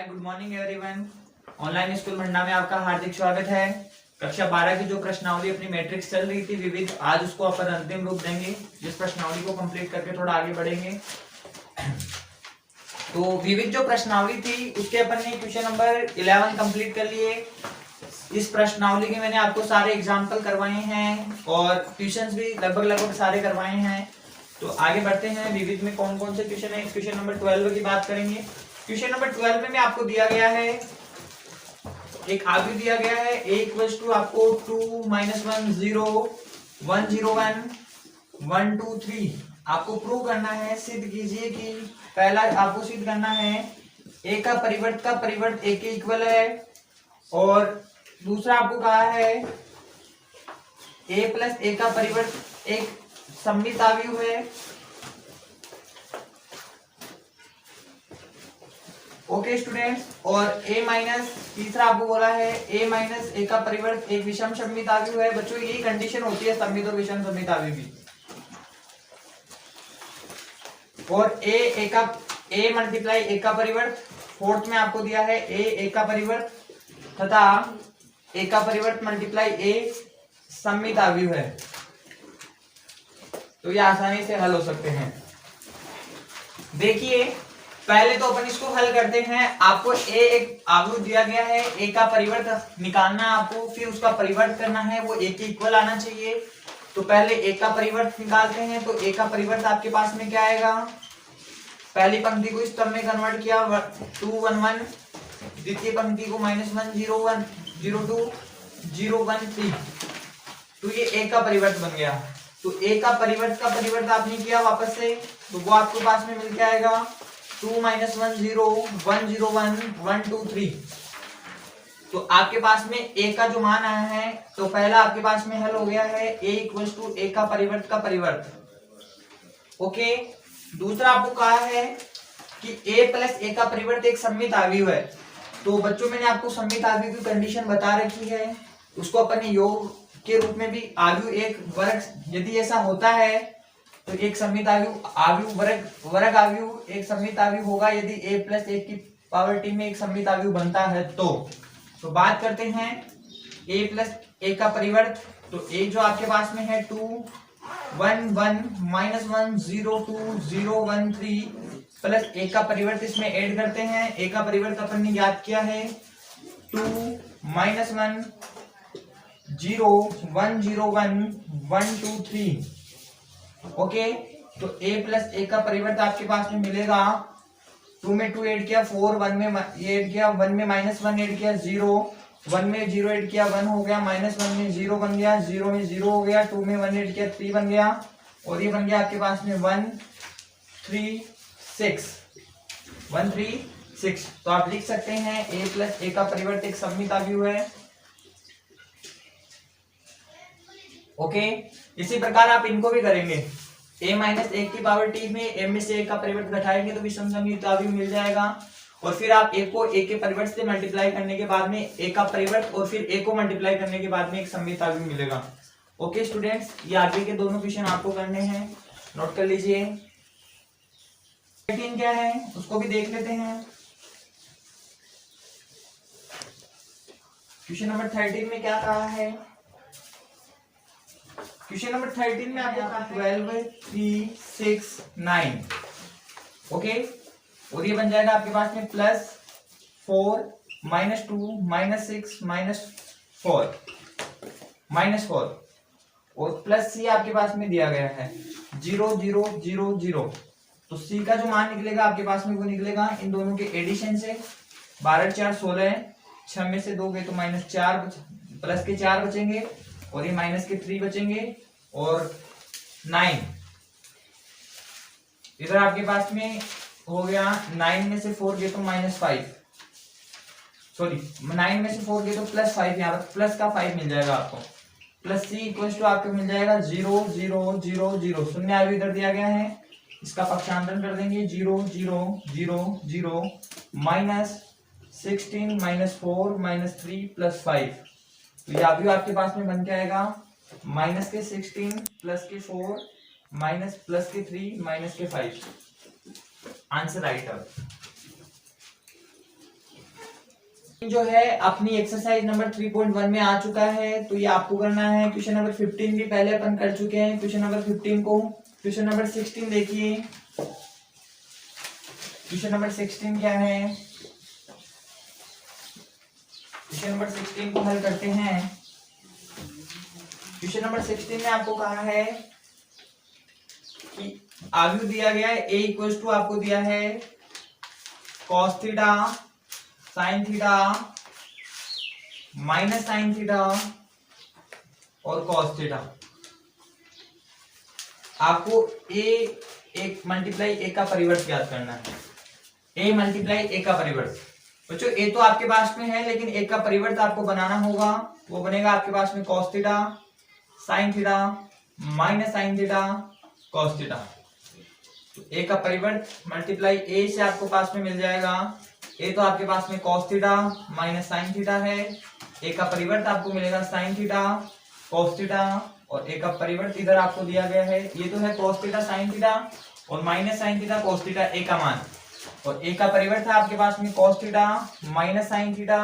हाय good morning everyone. Online school Manda में आपका हार्दिक स्वागत है। कक्षा 12 की जो प्रश्नावली अपनी मैट्रिक्स चल रही थी विविध, आज उसको अपन अंतिम रूप देंगे। जिस प्रश्नावली को कंप्लीट करके थोड़ा आगे बढ़ेंगे। तो विविध जो प्रश्नावली थी उसके अपन ने क्वेश्चन नंबर 11 कंप्लीट कर लिए। इस प्रश्नावली के मैंने आपको सारे एग्जाम्पल करवाए हैं और ट्यूशंस भी लगभग सारे करवाए हैं। तो आगे बढ़ते हैं। विविध में कौन कौन से क्वेश्चन है, क्वेश्चन नंबर 12 की बात करेंगे। क्वेश्चन नंबर 12 में आपको दिया गया है, एक आगे दिया गया है a इक्वल्स टू आपको 2 - 1 0 1 0 1 1 2 3 आपको प्रूव करना है। सिद्ध कीजिए कि पहला आपको सिद्ध करना है a का परिवर्त a के इक्वल है, और दूसरा आपको कहा है a प्लस a का परिवर्त एक सममित अवयव है। ओके स्टूडेंट्स, और a माइनस तीसरा आपको बोला है a माइनस a का परिवर्त एक विषम सममित अवयव है। बच्चों यही कंडीशन होती है सममित और विषम सममित अवयव की। और a मल्टीप्लाई a का परिवर्त, फोर्थ में आपको दिया है a का परिवर्त तथा a का परिवर्त मल्टीप्लाई a सममित अवयव है। तो ये आसानी से हल हो सकते हैं। देखिए पहले तो अपन इसको हल करते हैं। आपको एक अवयव दिया गया है, a का परिवर्त निकालना आपको, फिर उसका परिवर्त करना है, वो a के इक्वल आना चाहिए। तो पहले a का परिवर्त निकालते हैं। तो a का परिवर्त आपके पास में क्या आएगा, पहली पंक्ति को स्तंभ में कन्वर्ट किया 2 1 1, द्वितीय पंक्ति को -1 0 1 0 2 0 1 3, तो ये a का परिवर्त बन गया। तो a का परिवर्त आपने किया वापस से, तो वो आपके पास में मिल के आएगा 2 - 1 0 1 0 1 1 2 3। तो आपके पास में a का जो मान आया है, तो पहला आपके पास में हल हो गया है a इक्वल्स टू a का परिवर्त। ओके, दूसरा आपको कहा है कि a प्लस a का परिवर्त एक सममित अवयव है। तो बच्चों मैंने आपको सममित अवयव की कंडीशन बता रखी है, उसको अपन योग के रूप में भी अवयव एक वर्ग, यदि ऐसा होता है तो एक सममित अवयव वर्ग अवयव एक सममित अवयव होगा यदि a प्लस a की पावर t में एक सममित अवयव बनता है। तो बात करते हैं a प्लस a का परिवर्त। तो a जो आपके पास में है 2 1 1 -1 0 2 0 1 3 प्लस a का परिवर्त इसमें ऐड करते हैं। a का परिवर्त अपन ने याद किया है 2 - 1 0 1 0 1 1 2 3। ओके, तो a प्लस a का परिवर्त आपके पास में मिलेगा 2 में 2 ऐड किया 4, 1 में ये ऐड किया 1 में -1 ऐड किया 0, 1 में 0 ऐड किया 1 हो गया, -1 में 0 बन गया, 0 में 0 हो गया, 2 में 1 ऐड किया 3 बन गया, और ये बन गया आपके पास में 1 3 6। तो आप लिख सकते हैं a प्लस a का परिवर्त एक सममित अवयव है। ओके, इसी प्रकार आप इनको भी करेंगे। a माइनस एक की पावर t में m में से a का परिवर्त घटाएंगे तो विषम सममित अवयव मिल जाएगा। और फिर आप a को a के परिवर्त से मल्टीप्लाई करने के बाद में a का परिवर्त, और फिर a को मल्टीप्लाई करने के बाद में एक सममित अवयव मिलेगा। ओके स्टूडेंट्स, ये आगे के दोनों क्वेश्चन आपको करने हैं, नोट कर लीजिए। 13 क्या है उसको भी देख लेते हैं। क्वेश्चन नंबर 13 में क्या कहा है, क्वेश्चन नंबर 13 में आपको 12 3 6 9। ओके, और ये बन जाएगा आपके पास में +4 -2 -6 -4 और प्लस c आपके पास में दिया गया है 0 0 0 0। तो c का जो मान निकलेगा आपके पास में वो निकलेगा इन दोनों के एडिशन से। 12 4 16 है, 6 में से 2 गए तो -4, प्लस के 4 बचेंगे और ये माइनस के 3 बचेंगे, और 9 इधर आपके पास में हो गया। 9 में से 4 गए तो -5, सॉरी 9 में से 4 गए तो +5, यहाँ पर प्लस का 5 मिल जाएगा आपको। प्लस c इक्वल टू आपको मिल जाएगा 0 0 0 0। शून्य अवयव इधर दिया गया है, इसका पक्षांतरण कर देंगे 0 0 0 0 -16 -4 -3 +5। तो ये अवयव आपके पास में बन के आएगा -16 +4 -+3 -5। आंसर राइट है। जो है अपनी एक्सरसाइज नंबर 3.1 में आ चुका है, तो ये आपको करना है। क्वेश्चन नंबर 15 भी पहले अपन कर चुके हैं। क्वेश्चन नंबर 15 को, क्वेश्चन नंबर 16 देखिए। क्वेश्चन नंबर 16 क्या है? क्वेश्चन नंबर 16 को हल करते हैं। क्वेश्चन नंबर 16 में आपको कहा है कि आगे दिया गया है a इक्वल टू आपको दिया है cos theta sin theta minus sine theta और cos थीटा। आपको a एक मल्टीप्लाई a का परिवर्त ज्ञात करना है। a मल्टीप्लाई a का परिवर्त, बच्चों a तो आपके पास में है, लेकिन a का परिवर्त आपको बनाना होगा। वो बनेगा आपके पास में cos theta sin theta minus sine theta cos theta. तो a का परिवर्त मल्टीप्लाई a से आपको पास में मिल जाएगा। a तो आपके पास में cos theta minus sine theta है, a का परिवर्त आपको मिलेगा sin थीटा cos थीटा, और a का परिवर्त इधर आपको दिया गया है। ये तो है cos थीटा sin थीटा और minus sine theta cos theta a का मान, और a का परिवर्त है आपके पास में cos theta minus sine theta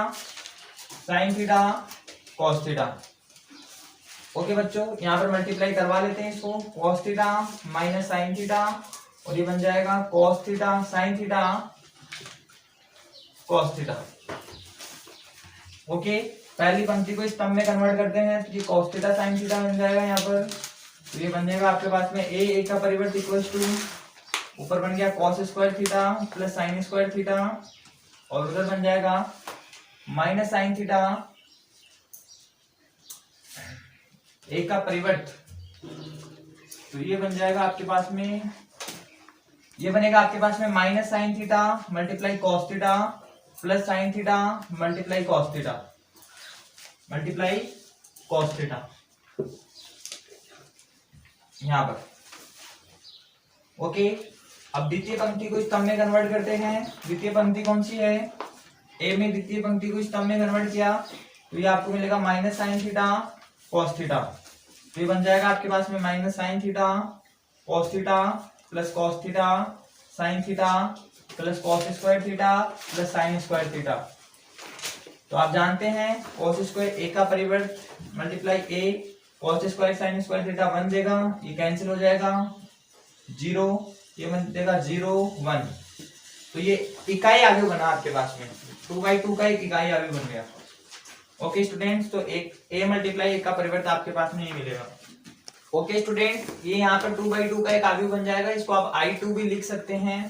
sin theta cos theta. Okay बच्चों, यहाँ पर मल्टीप्लाई करवा लेते हैं इसको। cos theta minus sine theta, और ये बन जाएगा cos theta sin theta cos theta. Okay, पहली पंक्ति को स्तंभ में कन्वर्ट करते हैं, तो ये cos थीटा sin थीटा बन जाएगा यहाँ पर। तो ये बन जाएगा आपके पास में a का परिवर्त इक्वल टू, ऊपर बन गया cos square theta plus sine square theta, और उधर बन जाएगा माइनस साइन थीटा। a का परिवर्त, तो ये बन जाएगा आपके पास में, ये बनेगा आपके पास में minus sine theta multiply cos theta plus sine theta multiply cos theta multiply cos theta यहां पर। ओके, अब द्वितीय पंक्ति को स्तंभ में कन्वर्ट करते हैं। द्वितीय पंक्ति कौन सी है? a में द्वितीय पंक्ति को स्तंभ में कन्वर्ट किया, तो ये आपको मिलेगा minus sine theta cos theta. तो ये बन जाएगा आपके पास में minus sine theta cos theta plus cos theta sin theta plus cos square theta plus sin square theta. तो आप जानते हैं cos स्क्वायर a का परिवर्त multiply a cos square sin square theta 1 देगा, ये कैंसिल हो जाएगा 0, ये बन देगा 0 1। तो ये इकाई आगे बना आपके पास में, 2/2 का एक इकाई आगे बन गया। ओके स्टूडेंट्स, तो एक a मल्टीप्लाई a का परिवर्त आपके पास में ही मिलेगा। ओके स्टूडेंट, ये यहाँ पर 2/2 का एक आगे बन जाएगा, इसको आप I2 भी लिख सकते हैं।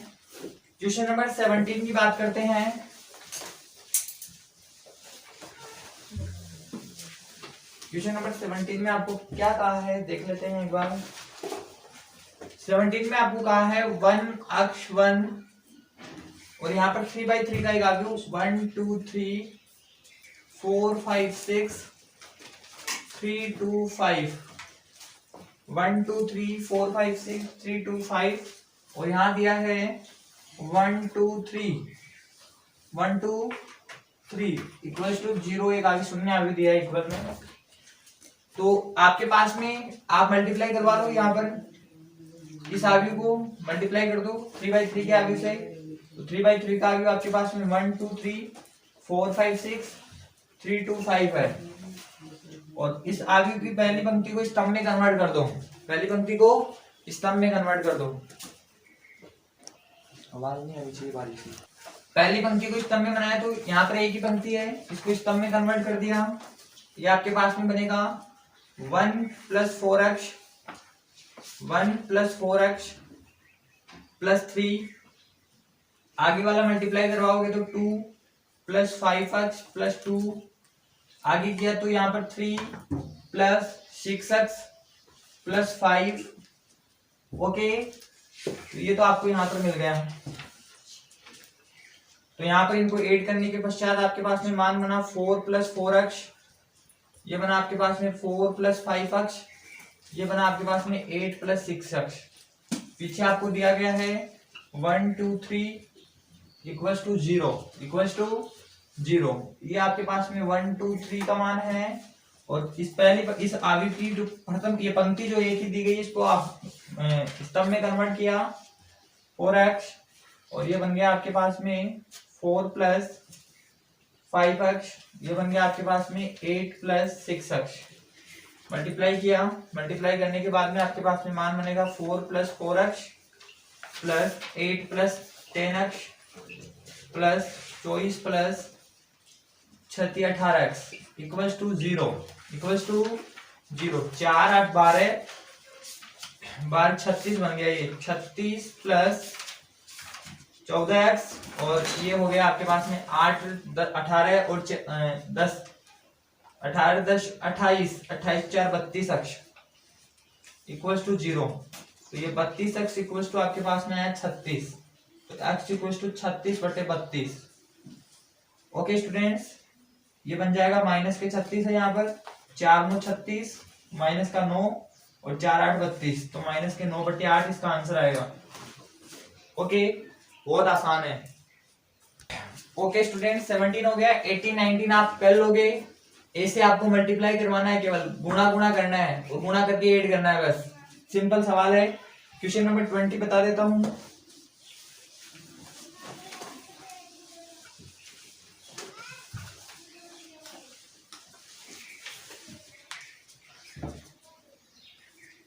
क्वेश्चन नंबर 17 की बात करते हैं। क्वेश्चन नंबर 17 में आपको क्या कहा है देख लेते हैं एक बार। 17 में आपको कहा है 1 अक्ष 1, और यहाँ पर 3/3 का एक आगे 1 2 3 4 5 6 3 2 5 1 2 3 4 5 6 3 2 5, और यहाँ दिया है 1 2 3 1 2 3 इक्वल टू 0, एक आगे शून्य आगे दिया है इक्वल में। तो आपके पास में आप मल्टीप्लाई करवा लो, यहाँ पर इस आगे को मल्टीप्लाई कर दो 3/3 के आगे से। तो 3/3 का आगे आपके पास में 1 2 3 4 5 6 3 2 5 है, और इस आगे की पहली पंक्ति को स्तंभ में कन्वर्ट कर दो। पहली पंक्ति को स्तंभ में कन्वर्ट कर दो। आवाज नहीं आई चाहिए बारी से। पहली पंक्ति को स्तंभ में बनाया, तो यहाँ पर एक ही पंक्ति है, इसको स्तंभ में कन्वर्ट कर दिया। ये आपके पास में बनेगा 1 + 4x 1 + 4x + 3, आगे वाला मल्टीप्लाई करवाओगे तो 2 + 5x + 2, आगे किया तो यहाँ पर 3 + 6x + 5। ओके, तो ये तो आपको यहाँ पर मिल गया। तो यहाँ पर इनको ऐड करने के पश्चात आपके पास में मान बना 4 + 4x, ये बना आपके पास में 4 + 5x, ये बना आपके पास में 8 + 6x। पीछे आपको दिया गया है 1 2 3 = 0 0। ये आपके पास में 1 2 3 का मान है, और इस आगे की जो प्रथम ये पंक्ति जो एक ही दी गई, इसको आप स्तंभ में कन्वर्ट किया 4x, और ये बन गया आपके पास में 4 + 5x, ये बन गया आपके पास में 8 प्लस 6x। मल्टीप्लाई किया, मल्टीप्लाई करने के बाद में आपके पास में मान बनेगा 4 plus 4x plus 8 plus 10x plus 24 plus 18x equals to 0, equals to 0। 4 8 12 12 36 बन गया, ये 36 प्लस 14x और ये हो गया आपके पास में 8 18 और 10 18 10 28 28 4 32x इक्वल्स टू 0। तो ये 32x इक्वल्स टू आपके पास में आया 36, तो x equals to 36/32। Okay students, ये बन जाएगा माइनस के 36 है यहाँ पर, 4 9 36 माइनस का 9 और 4 8 32, तो माइनस के 9/8 इसका आंसर आएगा। ओके, बहुत आसान है। ओके स्टूडेंट्स, 17 हो गया, 18 19 आप कर लोगे। ए से आपको मल्टीप्लाई करवाना है, केवल गुणा गुणा करना है और गुणा करके ऐड करना है, बस सिंपल सवाल है। क्वेश्चन नंबर 20 बता देता हूं।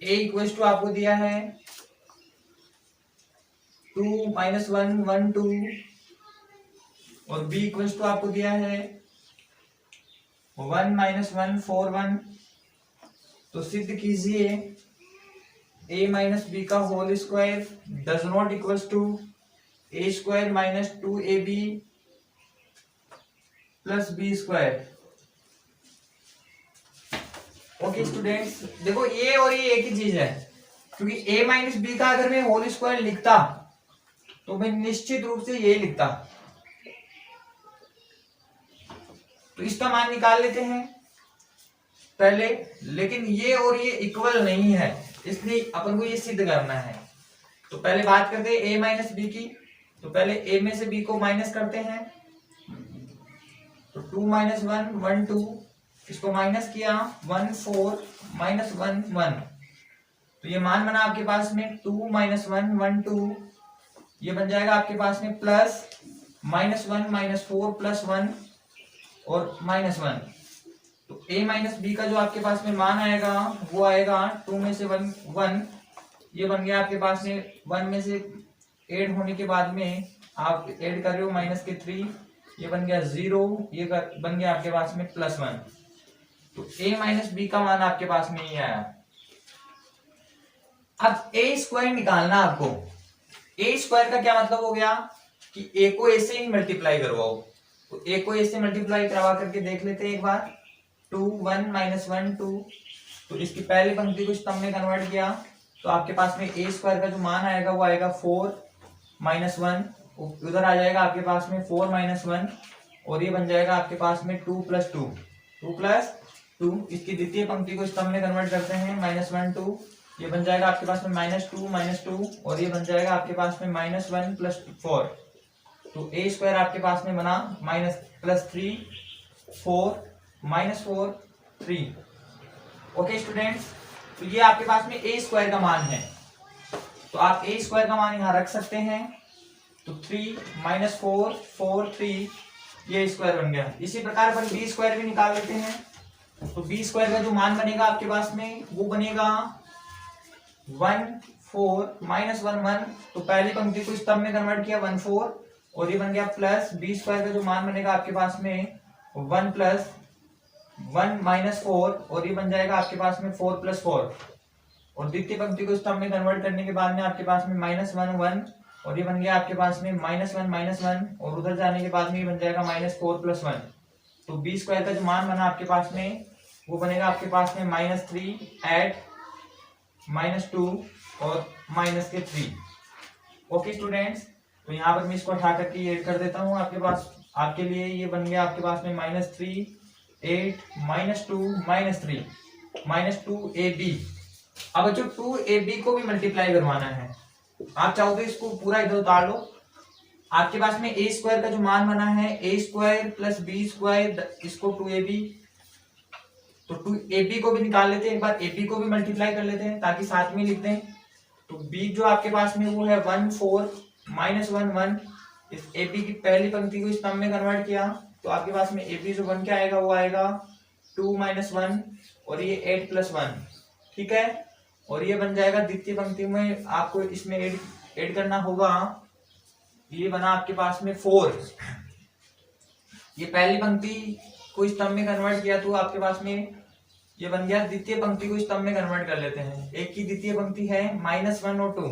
ए इक्वल्स टू आपको दिया है 2 -1 1 2 और बी इक्वल्स टू आपको दिया है 1 -1 4 1। तो सिद्ध कीजिए a माइनस बी का whole square does not equals to a square minus 2ab plus B square. Okay students, देखो ये और ये एक ही चीज है, क्योंकि a माइनस बी का अगर मैं होल स्क्वायर लिखता तो मैं निश्चित रूप से ये लिखता। तो इसका मान निकाल लेते हैं पहले, लेकिन ये और ये इक्वल नहीं है, इसलिए अपन को ये सिद्ध करना है। तो पहले बात करते हैं a माइनस बी की। तो पहले a में से b को माइनस करते हैं, तो 2 -1 1 2, इसको माइनस किया 1 4 -1 1, तो ये मान बना आपके पास में 2 -1 1 2, ये बन जाएगा आपके पास में प्लस -1 -4 प्लस 1 और -1। तो a माइनस बी का जो आपके पास में मान आएगा वो आएगा 2 में से 1 1, ये बन गया आपके पास में 1 में से ऐड होने के बाद में आप ऐड कर रहे हो माइनस के 3, ये बन गया 0, ये बन गया आपके पास में +1। तो a माइनस बी का मान आपके पास में ये आया। अब a स्क्वायर निकालना आपको। a स्क्वायर का क्या मतलब हो गया कि a को a से ही मल्टीप्लाई करवाओ। तो a को a से मल्टीप्लाई करवा करके देख लेते हैं एक बार। 2 1 -1 2, तो इसकी पहली पंक्ति को स्तंभ में कन्वर्ट किया तो आपके पास में a स्क्वायर का जो मान आएगा वो आएगा 4 -1, उधर आ जाएगा आपके पास में 4 -1 और ये बन जाएगा आपके पास में 2 + 2 2 + 2। इसकी द्वितीय पंक्ति को स्तंभ में कन्वर्ट करते हैं -1 2, ये बन जाएगा आपके पास में -2 और ये बन जाएगा आपके पास में -1 + 4। तो a स्क्वायर आपके पास में बना +3 4 -4 3। ओके स्टूडेंट्स, तो ये आपके पास में a स्क्वायर का मान है, तो आप a स्क्वायर का मान यहाँ रख सकते हैं। तो 3 -4 4 3, ये स्क्वायर बन गया। इसी प्रकार पर b स्क्वायर भी निकाल लेते हैं। तो b स्क्वायर का जो मान बनेगा आपके पास में वो बनेगा 1 4 -1 1, तो पहली पंक्ति को स्तंभ में कन्वर्ट किया 1 4 और ये बन गया प्लस b स्क्वायर का जो मान बनेगा आपके पास में 1 + 1 -4 और ये बन जाएगा आपके पास में 4 + 4 और द्वितीय पंक्ति को स्तंभ में कन्वर्ट करने के बाद में आपके पास में -1 1 और ये बन गया आपके पास में -1 1 और उधर जाने के बाद में ये बन जाएगा -4 + 1। तो b स्क्वायर का जो मान बना आपके पास में वो बनेगा आपके पास में -3 ऐड -2 और -3। ओके स्टूडेंट्स, तो यहाँ पर मैं इसको हटा करके ऐड कर देता हूँ आपके पास। आपके लिए ये बन गया आपके पास में -3 8 -2 -3 -2ab। अब बच्चों 2ab को भी मल्टीप्लाई करवाना है। आप चाहो तो इसको पूरा इधर उतार लो। आपके पास में a स्क्वायर का जो मान बना है a स्क्वायर + b स्क्वायर, इसको 2ab, तो 2ab को भी निकाल लेते हैं एक बार। ab को भी मल्टीप्लाई कर लेते हैं ताकि साथ में लिख दें। तो b जो आपके पास में वो है 1 4 -1 1, इस ab की पहली पंक्ति को स्तंभ में कन्वर्ट किया तो आपके पास में ए बी जो 1 क्या आएगा वो आएगा 2 - 1 और ये 8 + 1, ठीक है। और ये बन जाएगा द्वितीय पंक्ति में आपको इसमें ऐड करना होगा, ये बना आपके पास में 4। ये पहली पंक्ति को स्तंभ में कन्वर्ट किया तो आपके पास में ये बन गया, द्वितीय पंक्ति को स्तंभ में कन्वर्ट कर लेते हैं। एक की द्वितीय पंक्ति है -1 और 2,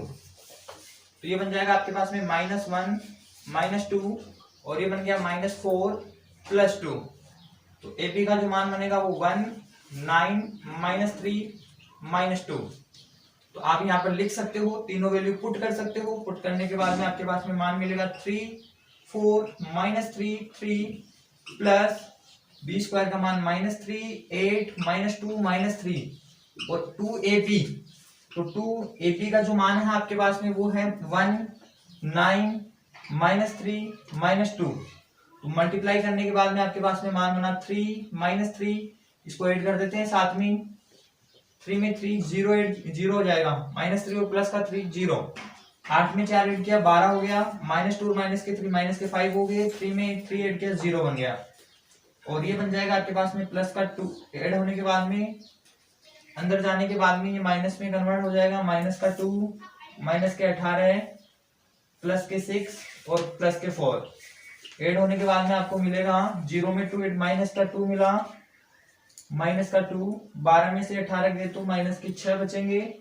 तो ये बन जाएगा आपके पास में -1 - 2 और ये बन गया -4 + 2। तो ए बी का जो मान बनेगा वो 1 9 -3 -2। तो आप यहाँ पर लिख सकते हो, तीनों वैल्यू पुट कर सकते हो। पुट करने के बाद में आपके पास में मान मिलेगा 3 4 -3 3 प्लस बी स्क्वायर का मान -3 8 -2 -3 और 2ab। तो 2ab का जो मान है आपके पास में वो है 1 9 -3 -2। तो मल्टीप्लाई करने के बाद में आपके पास में मान बना 3 -3, इसको ऐड कर देते हैं साथ में, 3 में 3 0 0 हो जाएगा, -3 और प्लस का 3 0, 8 में 4 ऐड किया 12 हो गया, -2 और -3 -5 हो गए, 3 में 3 ऐड किया 0 बन गया। और ये बन जाएगा आपके पास में प्लस का 2 ऐड होने के बाद में, अंदर जाने के बाद में ये माइनस में कन्वर्ट हो जाएगा, -2 -18 प्लस के 6 और प्लस के 4 ऐड होने के बाद में आपको मिलेगा 0 में 2 ऐड -2 मिला, -2 12 में से 18 गए तो माइनस के 6 बचेंगे,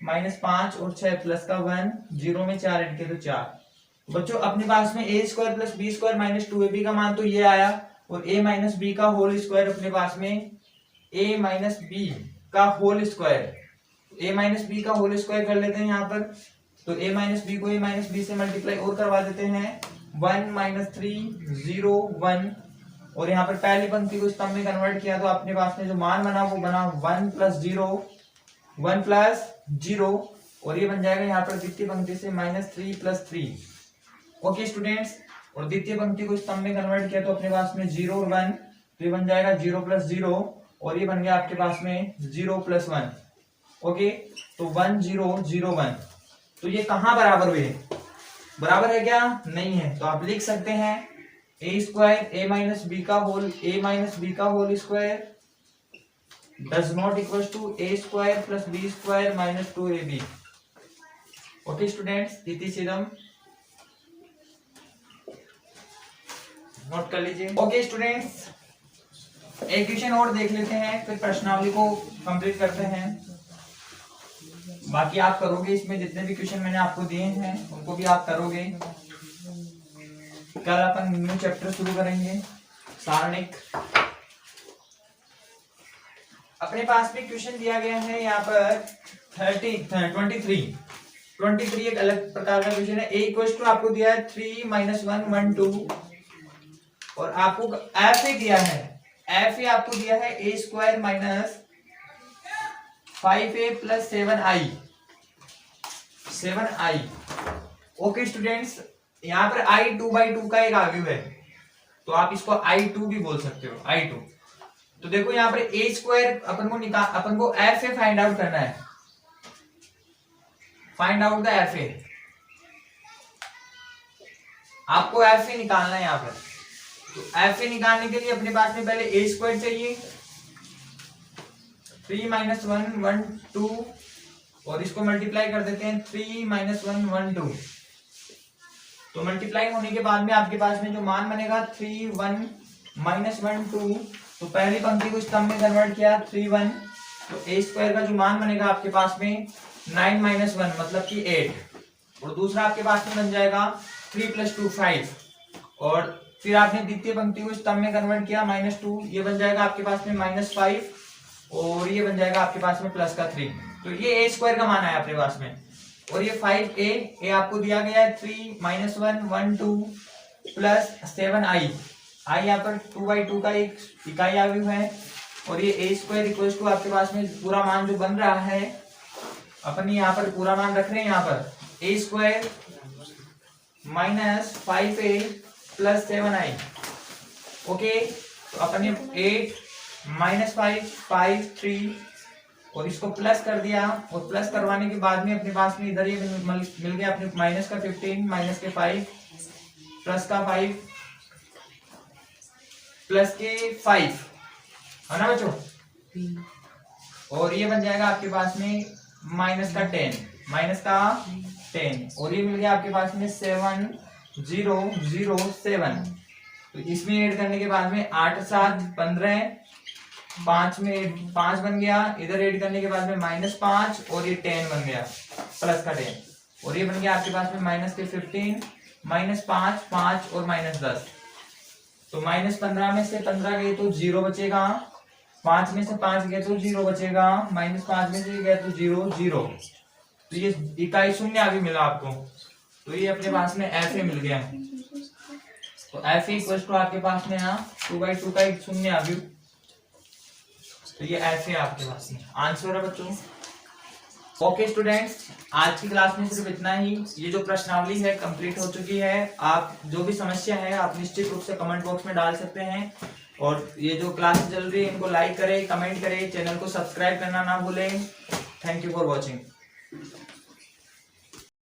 -5 और 6 प्लस का 1, 0 में 4 ऐड किए तो 4। बच्चों अपने पास में a² + b² - 2ab का मान तो ये आया, और a - b का होल स्क्वायर अपने पास में a - b का होल स्क्वायर, a - b का होल स्क्वायर कर लेते हैं यहाँ पर। तो a - b को a - b से मल्टीप्लाई और करवा देते हैं, 1 - 3 0 1 और यहाँ पर पहली पंक्ति को स्तंभ में कन्वर्ट किया तो अपने पास में जो मान बना वो बना 1 + 0 और ये बन जाएगा यहाँ पर द्वितीय पंक्ति से -3 + 3। ओके स्टूडेंट्स, और द्वितीय पंक्ति को स्तंभ में कन्वर्ट किया तो अपने पास में 0 और 1, तो ये बन जाएगा 0 + 0 और ये बन गया आपके पास में 0 + 1। ओके, तो 1 0 0 1, तो ये कहाँ बराबर हुए? बराबर है क्या? नहीं है। तो आप लिख सकते हैं a² a - b का whole square does not equals to a² + b² - 2ab। Okay students, इति सिदम नोट कर लीजिए। ओके स्टूडेंट्स, एक क्वेश्चन और देख लेते हैं, फिर प्रश्नावली को कंप्लीट करते हैं। बाकी आप करोगे, इसमें जितने भी क्वेश्चन मैंने आपको दिए हैं उनको भी आप करोगे। कल अपन न्यू चैप्टर शुरू करेंगे, सारणिक। अपने पास में क्वेश्चन दिया गया है यहाँ पर 23 एक अलग प्रकार का क्वेश्चन है। a = आपको दिया है 3 - 1 1 2 और आपको fa दिया है, fa आपको दिया है a² - 5a + 7i। Okay students, यहाँ पर i 2/2 का एक आव्यूह है, तो आप इसको i2 भी बोल सकते हो, i2। तो देखो यहाँ पर a² अपन को fa फाइंड आउट करना है, फाइंड आउट द fa, आपको fa निकालना है यहाँ पर। तो fa निकालने के लिए अपने पास में पहले a² चाहिए, 3 - 1 1 2 और इसको मल्टीप्लाई कर देते हैं 3 - 1 1 2। तो मल्टीप्लाई होने के बाद में आपके पास में जो मान बनेगा 3 1 - 1 2, तो पहली पंक्ति को स्तंभ में कन्वर्ट किया 3 1, तो a² का जो मान बनेगा आपके पास में 9 - 1 मतलब कि 8, और दूसरा आपके पास में बन जाएगा 3 + 2 5, और फिर आपने द्वितीय पंक्ति को स्तंभ में कन्वर्ट किया -2, ये बन जाएगा आपके पास में -5 और ये बन जाएगा आपके पास में प्लस का 3। तो ये a² का मान आया अपने पास में, और ये 5a आपको दिया गया है 3 - 1 1 2 प्लस 7i, i यहाँ पर 2/2 का एक इकाई आव्यूह है, और ये a² = आपके पास में पूरा मान जो बन रहा है, अपन यहाँ पर पूरा मान रख रहे हैं यहाँ पर a² - 5a + 7i। ओके, तो अपन 8 - 5 3 और इसको प्लस कर दिया, और प्लस करवाने के बाद में अपने पास में इधर ये मिल गया अपने माइनस का 15 - के 5 प्लस का 5 प्लस के 5 है ना बच्चों, और ये बन जाएगा आपके पास में माइनस का 10 और ये मिल गया आपके पास में 7007। तो इसमें ऐड करने के बाद में 8 7 15, 5 में 5 बन गया, इधर ऐड करने के बाद में -5 और ये 10 बन गया, प्लस का 10 और ये बन गया आपके पास में माइनस के 15, -5 5 और -10। तो -15 में से 15 गए तो 0 बचेगा, 5 में से 5 गए तो 0 बचेगा, -5 में से गए तो 0 0। तो ये इकाई शून्य अभी मिला आपको, तो ये अपने पास में एफ मिल गया। तो एफ इक्वल टू आपके पास में यहाँ 2/2 का एक शून्य अभी, तो ये एफ है आपके पास में आंसर है बच्चों। ओके स्टूडेंट्स, आज की क्लास में सिर्फ इतना ही। ये जो प्रश्नावली है कंप्लीट हो चुकी है। आप जो भी समस्या है आप निश्चित रूप से कमेंट बॉक्स में डाल सकते हैं, और ये जो क्लास चल रही है इनको लाइक करें, कमेंट करें, चैनल को सब्सक्राइब करना ना भूलें। Thank you for watching.